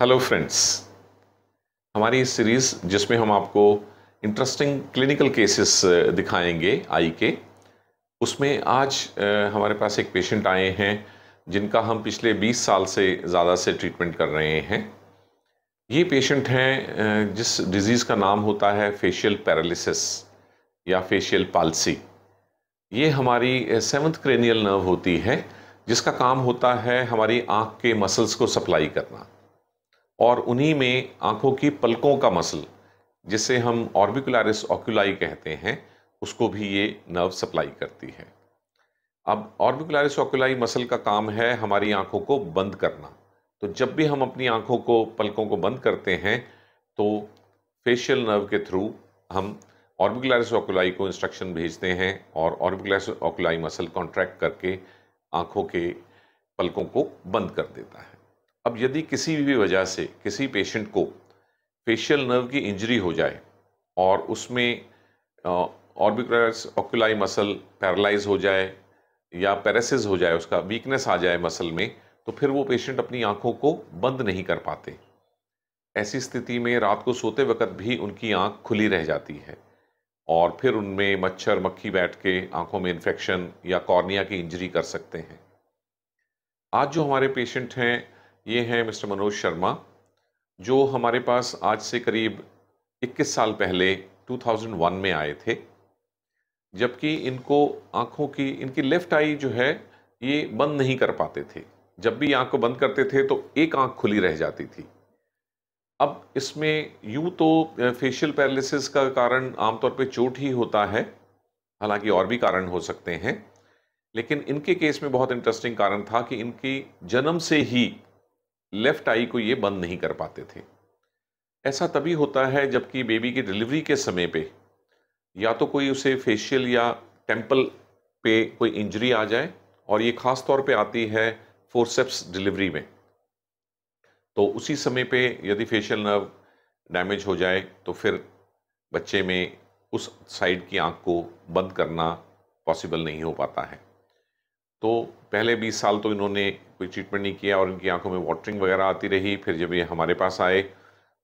Hello friends, हमारी इस series जिसमें हम आपको इंटरेस्टिंग क्लिनिकल केसेस दिखाएंगे आई के, उसमें आज हमारे पास एक पेशेंट आए हैं जिनका हम पिछले 20 साल से ज़्यादा से ट्रीटमेंट कर रहे हैं। ये पेशेंट हैं जिस डिज़ीज़ का नाम होता है फेशियल पैरालिसिस या फेशियल पाल्सी। ये हमारी सेवंथ क्रेनियल नर्व होती है जिसका काम होता है हमारी आँख के मसल्स को सप्लाई करना, और उन्हीं में आंखों की पलकों का मसल जिसे हम ऑर्बिकुलरिस ऑक्यूलाई कहते हैं, उसको भी ये नर्व सप्लाई करती है। अब ऑर्बिकुलरिस ऑक्यूलाई मसल का काम है हमारी आंखों को बंद करना। तो जब भी हम अपनी आंखों को, पलकों को बंद करते हैं तो फेशियल नर्व के थ्रू हम ऑर्बिकुलरिस ऑक्यूलाई को इंस्ट्रक्शन भेजते हैं और ऑर्बिकुलरिस ऑक्यूलाई मसल कॉन्ट्रैक्ट करके आंखों के पलकों को बंद कर देता है। अब यदि किसी भी वजह से किसी पेशेंट को फेशियल नर्व की इंजरी हो जाए और उसमें ऑर्बिकुलरिस ऑक्यूलाई मसल पैरालाइज हो जाए या पैरासिस हो जाए, उसका वीकनेस आ जाए मसल में, तो फिर वो पेशेंट अपनी आंखों को बंद नहीं कर पाते। ऐसी स्थिति में रात को सोते वक्त भी उनकी आंख खुली रह जाती है और फिर उनमें मच्छर मक्खी बैठ के आंखों में इन्फेक्शन या कॉर्निया की इंजरी कर सकते हैं। आज जो हमारे पेशेंट हैं ये हैं मिस्टर मनोज शर्मा, जो हमारे पास आज से करीब 21 साल पहले 2001 में आए थे, जबकि इनको आँखों की, इनकी लेफ़्ट आई जो है ये बंद नहीं कर पाते थे। जब भी आँख को बंद करते थे तो एक आँख खुली रह जाती थी। अब इसमें यूँ तो फेशियल पैरालिसिस का कारण आमतौर पे चोट ही होता है, हालांकि और भी कारण हो सकते हैं, लेकिन इनके केस में बहुत इंटरेस्टिंग कारण था कि इनकी जन्म से ही लेफ्ट आई को ये बंद नहीं कर पाते थे। ऐसा तभी होता है जबकि बेबी की डिलीवरी के समय पे या तो कोई उसे फेशियल या टेम्पल पे कोई इंजरी आ जाए, और ये खास तौर पे आती है फोर्सेप्स डिलीवरी में। तो उसी समय पे यदि फेशियल नर्व डैमेज हो जाए तो फिर बच्चे में उस साइड की आंख को बंद करना पॉसिबल नहीं हो पाता है। तो पहले 20 साल तो इन्होंने कोई ट्रीटमेंट नहीं किया और इनकी आंखों में वाटरिंग वगैरह आती रही। फिर जब ये हमारे पास आए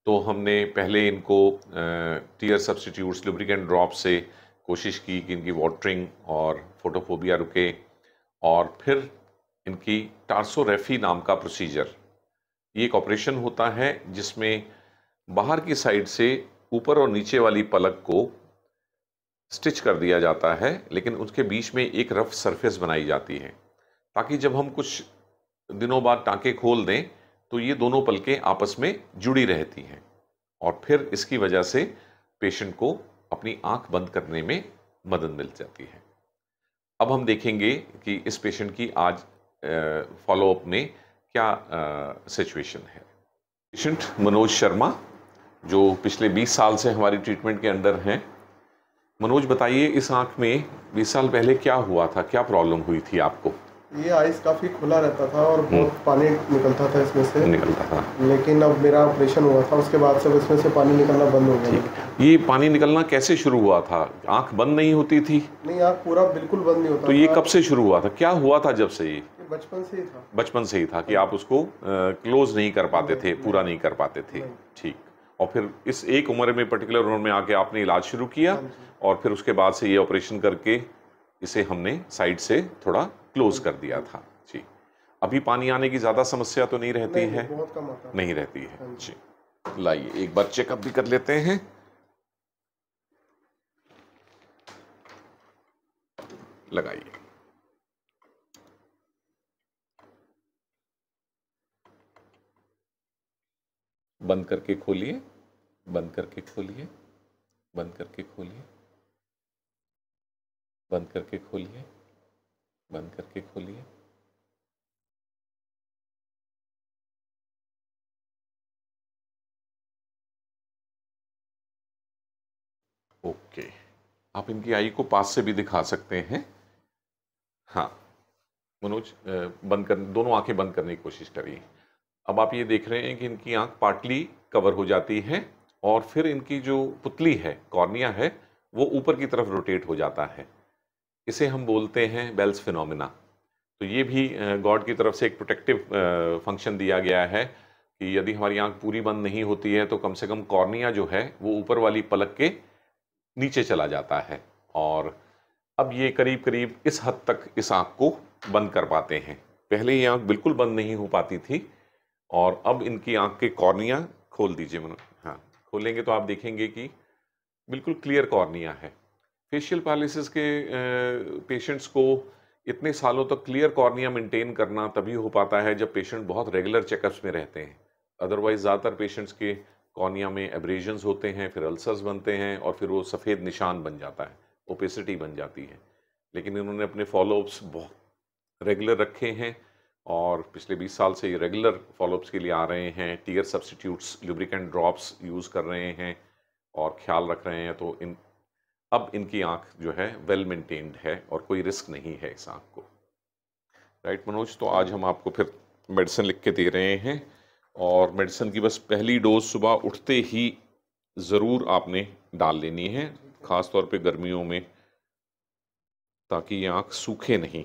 तो हमने पहले इनको टीयर सब्स्टिट्यूट्स, लुब्रिकेंट ड्रॉप से कोशिश की कि इनकी वाटरिंग और फोटोफोबिया रुके, और फिर इनकी टार्सोरेफी नाम का प्रोसीजर, ये एक ऑपरेशन होता है जिसमें बाहर की साइड से ऊपर और नीचे वाली पलक को स्टिच कर दिया जाता है, लेकिन उसके बीच में एक रफ सरफेस बनाई जाती है ताकि जब हम कुछ दिनों बाद टाँके खोल दें तो ये दोनों पलकें आपस में जुड़ी रहती हैं, और फिर इसकी वजह से पेशेंट को अपनी आंख बंद करने में मदद मिल जाती है। अब हम देखेंगे कि इस पेशेंट की आज फॉलोअप में क्या सिचुएशन है। पेशेंट मनोज शर्मा जो पिछले 20 साल से हमारी ट्रीटमेंट के अंडर हैं। मनोज, बताइए इस आंख में 20 साल पहले क्या हुआ था, क्या प्रॉब्लम हुई थी आपको? ये आइस काफ़ी खुला रहता था और बहुत पानी निकलता था इसमें से। निकलता था, लेकिन अब मेरा ऑपरेशन हुआ था, उसके बाद से इसमें से पानी निकलना बंद हो गया। ये पानी निकलना कैसे शुरू हुआ था? आंख बंद नहीं होती थी? नहीं, आंख पूरा बिल्कुल बंद नहीं होता। तो ये कब से शुरू हुआ था, क्या हुआ था जब से? ये बचपन से ही था। बचपन से ही था कि आप उसको क्लोज नहीं कर पाते थे, पूरा नहीं कर पाते थे। ठीक। और फिर इस एक उम्र में, पर्टिकुलर उम्र में आके आपने इलाज शुरू किया और फिर उसके बाद से ये ऑपरेशन करके इसे हमने साइड से थोड़ा क्लोज कर दिया था। जी। अभी पानी आने की ज़्यादा समस्या तो नहीं रहती है? बहुत कम आता है। नहीं रहती है। जी। लाइए एक बार चेकअप भी कर लेते हैं। लगाइए। बंद करके खोलिए, बंद करके खोलिए, बंद करके खोलिए, बंद करके खोलिए, बंद करके खोलिए। ओके, आप इनकी आई को पास से भी दिखा सकते हैं। हाँ मनोज, बंद कर, दोनों आंखें बंद करने की कोशिश करिए। अब आप ये देख रहे हैं कि इनकी आंख पार्टली कवर हो जाती है और फिर इनकी जो पुतली है, कॉर्निया है, वो ऊपर की तरफ रोटेट हो जाता है। इसे हम बोलते हैं बेल्स फिनोमिना। तो ये भी गॉड की तरफ से एक प्रोटेक्टिव फंक्शन दिया गया है कि यदि हमारी आंख पूरी बंद नहीं होती है तो कम से कम कॉर्निया जो है वो ऊपर वाली पलक के नीचे चला जाता है, और अब ये करीब करीब इस हद तक इस आंख को बंद कर पाते हैं। पहले ये आंख बिल्कुल बंद नहीं हो पाती थी, और अब इनकी आंख के कॉर्निया खोल दीजिए मनोज। हाँ, खोलेंगे तो आप देखेंगे कि बिल्कुल क्लियर कॉर्निया है। फेशियल पैरालिसिस के पेशेंट्स को इतने सालों तक क्लियर कॉर्निया मेंटेन करना तभी हो पाता है जब पेशेंट बहुत रेगुलर चेकअप्स में रहते हैं। अदरवाइज ज़्यादातर पेशेंट्स के कॉर्निया में एब्रेजन्स होते हैं, फिर अल्सर्स बनते हैं, और फिर वो सफ़ेद निशान बन जाता है, ओपेसिटी बन जाती है। लेकिन इन्होंने अपने फॉलोअप्स बहुत रेगुलर रखे हैं, और पिछले 20 साल से ये रेगुलर फॉलोअप्स के लिए आ रहे हैं, tear substitutes, lubricant drops use कर रहे हैं और ख्याल रख रहे हैं। तो अब इनकी आंख जो है वेल मेंटेन्ड है और कोई रिस्क नहीं है इस आंख को। राइट मनोज, तो आज हम आपको फिर मेडिसिन लिख के दे रहे हैं, और मेडिसिन की बस पहली डोज सुबह उठते ही ज़रूर आपने डाल लेनी है, ख़ास तौर पे गर्मियों में, ताकि ये आंख सूखे नहीं।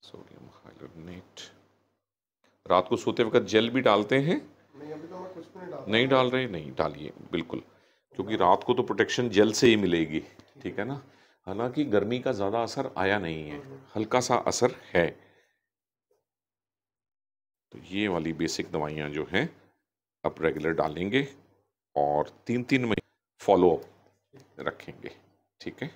सोडियम हाइलोनेट। रात को सोते वक्त जेल भी डालते हैं? नहीं, अभी तो मैं कुछ भी नहीं डाल नहीं डाल रहे? नहीं डालिए बिल्कुल, क्योंकि रात को तो प्रोटेक्शन जेल से ही मिलेगी, ठीक है ना। हालांकि गर्मी का ज़्यादा असर आया नहीं है, हल्का सा असर है। तो ये वाली बेसिक दवाइयाँ जो हैं अब रेगुलर डालेंगे, और 3-3 महीने फॉलो रखेंगे, ठीक है।